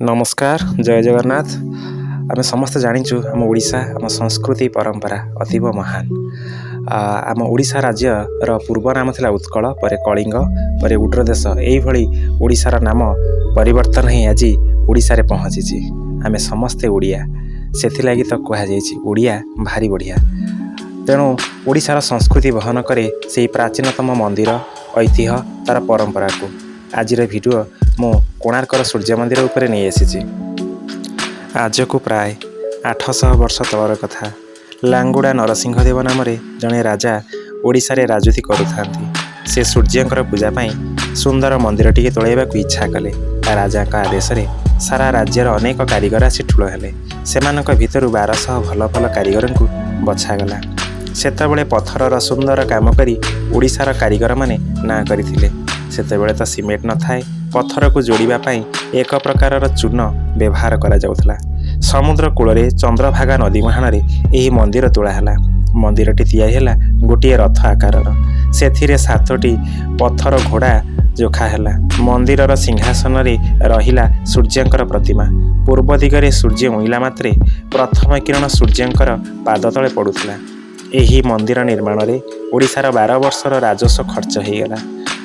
नमस्कार जय जगन्नाथ। आम समस्त जाचु आम ओडिशा आम संस्कृति परंपरा अतीव महान। आम ओडिशा राज्यर पूर्व नाम थिला उत्कल पर कलिंग पर उड्रदेश यही ओडिशार नाम परिवर्तन ही आज ओडिशा रे पहुँची। आम समस्ते ओडिया से तो कहुई ओडिया भारी बढ़िया। तेणु ओडिशार संस्कृति बहन करे से प्राचीनतम मंदिर ऐतिह्य तार परंपरा को आज भिडियो मु कोणार्कर सूर्य मंदिर उपरे नहीं आसी। आज को प्राय 800 वर्ष तलर कथा। लांगुड़ा नरसिंहदेव नाम जड़े राजा ओडिशा रे राजूती करुथांती। से सूर्यंकर पूजा पाई सुंदर मंदिर टी तोड़ाइबा इच्छा कले। राजा का आदेश रे सारा राज्यर अनेक कारीगर आसी ठूल हेले। सेमानक भितरु 1200 भल भल कारीगर को बछागला। सेतबेले पत्थरर सुंदर काम करी ओडिशार कारीगर माने ना करथिले। सेतबेले तो सीमेंट न थाए। पत्थर को जोड़िबा पाई एक प्रकार चूर्ण व्यवहार करा जाउथला। समुद्र कूल चंद्रभागा नदी मुहाण यही मंदिर तोड़ाला। मंदिरटी तैयारी हैला गोटे रथ आकारर। सेथिरे 7टी पत्थर घोड़ा जोखा हैला। मंदिरर सिंहासन रे रहिला सूर्यंकर प्रतिमा। पूर्व दिगरे सूर्य उइला मात्रे प्रथम किरण सूर्यंकर पाद तले पड़ुथला। एही मंदिर निर्माण रे ओडिशार 12 वर्षर राजस्व खर्च होईगला।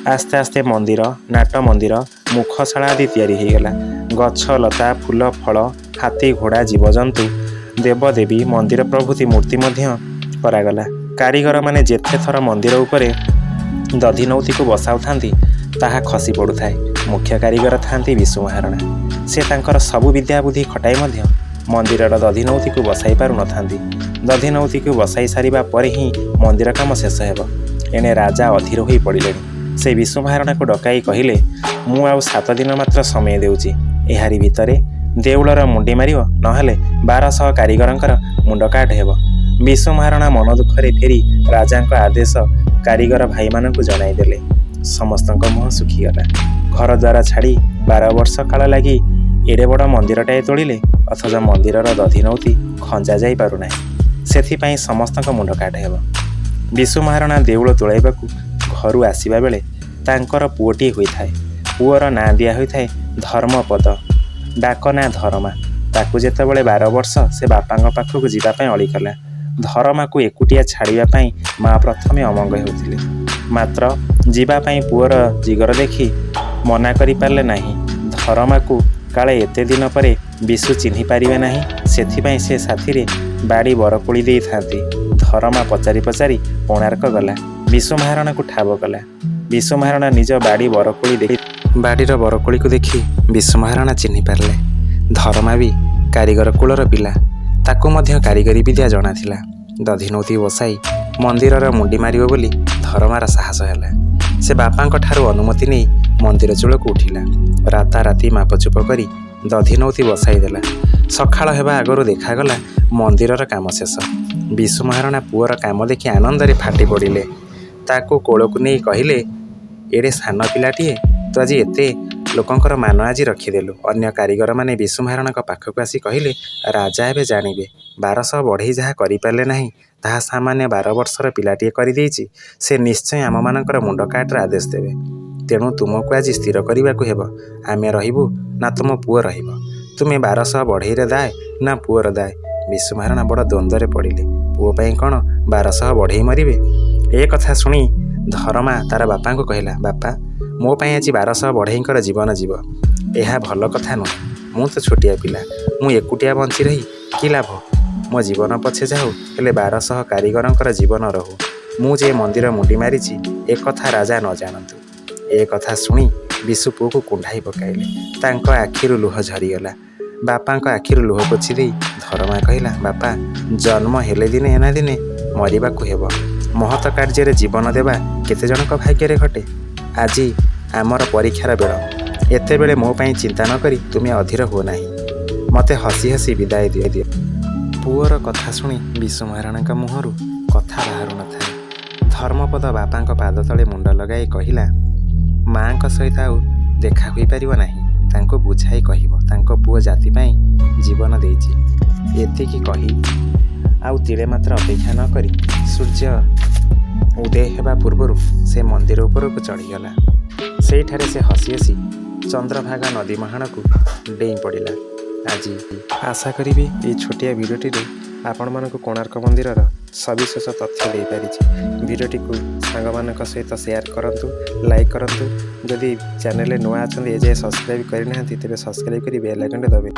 आस्ते आस्ते मंदिर नाट मंदिर मुखशाला आदि तैयारी होईगला। गछ लता फूल फल हाथी घोड़ा जीवजंतु देवदेवी मंदिर प्रभृति मूर्ति मध्य करागला। कारीगर माने जेथे थर मंदिर उपरे दधिनौती को बसाउ थांती ताहा खसी पड़ू थाए। मुख्य कारीगर थांती विशु महारणा। से तांकर सबु विद्या बुद्धि खटाई मध्य मंदिरर दधिनौती को बसाई पारु न थांती। दधिनौती को बसाई सारिबा परे ही मंदिर काम शेष हेब। एने राजा अधीर होई पड़िलेनि। से विशु महारणा को डकाई कहिले, मु आउ 7 दिन मात्र समय देउची। एहारी भितरे देउलर मुंडी मारियो नहेले 1200 कारीगरंकर मुंड काट हेब। विशु महारणा मन दुखरे फेरी राजांक आदेश कारीगर भाई मानकु जनाई देले। समस्तंक मुह सुखीगला। घर द्वारा छाड़ी 12 वर्ष काल लगी एडे बड़ मंदिरटाए तोड़िले अथच मंदिरर दधिनौती खंजा जाई पारु नाही। सेथिपाई समस्तंक मुंड काट हेब। विशु महारणा देउल तोड़ाइबाकू घरु आसीबा बेले तांकर पुओटी होइथाए। पुओर नाँ दिया होइथाए धर्मपद, डाक ना धर्मा। ताकू जेतेबेले 12 वर्ष से बापांग पाखकू जीवा पई अळी कला। धर्मा को एकुटिया छाड़िबा पई माँ प्रथमे अमंग हेउथिले। मात्र जीवा पई पुओर जिगर देखि मना करि पारले नाही। धर्मा को काले एते दिन परे विशु चिन्हि पारिबे नाही, सेथिपाई से साथी रे बाड़ी बरकोली देई थांती। धर्मा पचारि पचारि कोणार्क गला। विशु महारणा को ठाब कला। विशु महारणा निज बाड़ी बरकोली देखि बाड़ीर बरकोली को देखि विशु महारणा चिन्हि पारले। धर्मा भी कारीगर कुलर पिला। ताकू मध्य कारीगरी विद्या जଣା थिला। दधिनौती बसाई मंदिरर मुंडी मारिबो बोली धर्मार साहस हैला। से बापांक ठारू अनुमति नहीं मंदिर चूलक उठिला। राताराति मापचुप करी दधिनौती बसाई देला। सकाळ हेबा आगरू देखागला मंदिरर काम शेष। विशु महारणा पुअर काम देखि आनंदरे फाटी पड़िले। ताको कोलकु नहीं कहिले, एडे सान पिलाटीए तो आज एते लोकंकर मान आज रखिदेलु। अन्य कारीगर माने विशु महारणा पाखक आसी कहिले, राजा एबे जानिबे 1200 बढ़ई जहा करि पारले नाही ताहा सामान्य 12 वर्षर पिलाटीए करि देइछि। से निश्चय आम मानकर मुंड काटर आदेश देबे। तेणु तुमको आज स्थिर करबाकू हेब, आमे रहिबु ना तुम पुओ रहिब। तुमे 1200 बढ़ई रे दाए ना पुओर दाए। विशु महारणा बड़ द्वंद्वरे पड़िले। पुओ पई कौन 1200 बढ़ई मरिबे? ए कथा शुणी धर्मा तार बापा को कहला, बापा मो पई आज 1200 बढ़ईंकर जीवन जीव। यह भल कथा नुह। मु तो छोटिया पिला, मु एकुटिया बंची रही कि लाभ? मो जीवन पछे जाऊ हेले 1200 कारीगरंकर जीवन रहू। मु जे मंदिर मुंडी मारिछि ए कथा राजा न जानतु। ए कथा शुणी विशु पुओ को कुंढाई पकाइले। तांको आखिरु लुह झरीगला। बापांक आखिरु लुह पोछि देई धर्मा कहला, बापा जन्म हेले दिने एना दिने मरिबाकू हेब। महत कार्य जीवन देवा केते जनक भाग्य घटे। आज आमर परीक्षार बेल। एते बेले मो पई चिंता न करी तुमे अधीर हो नाही। मते हसी हसी विदाय दिए। पुअर कथा शुणी विशु महारणा मुहरु कथा बाहरु न थाए। धर्मपद बापांक पाद तले मुंड लगाई कहिला, मांक सहित आउ देखा होई परिबो नाही। तांको बुझाई कहिबो तांको पुओ जाति पई जीवन देइछि। एतिकी कही आउ तिले मात्र अपेक्षा न करी सूर्य उदय हेबा पूर्वरु से मंदिर उपरकू चढ़ीगला। सेठारे से हसी हसी ଚନ୍ଦ୍ରଭାଗା ନଦୀ ମହାଣକୁ ଡେଇଁ ପଡ଼ିଲା। ଆଜି ଆଶା କରିବି ଏହି ଛୋଟିଆ ଭିଡ଼ିଓଟିରେ ଆପଣମାନଙ୍କୁ କୋଣାର୍କ ମନ୍ଦିରର ସବିଶେଷ ତଥ୍ୟ ଦେଇପାରିଛି। ଭିଡ଼ିଓଟିକୁ ସାଙ୍ଗମାନଙ୍କ ସହିତ ସେୟାର କରନ୍ତୁ, ଲାଇକ୍ କରନ୍ତୁ। ଯଦି ଚ୍ୟାନେଲରେ ନୂଆ ଅଛନ୍ତି ଏଯାଏ ସବସ୍କ୍ରାଇବ୍ କରିନାହାନ୍ତି ତେବେ ସବସ୍କ୍ରାଇବ୍ କରି ବେଲ୍ ଆଇକନ୍ଟି ଦବାଇବେ।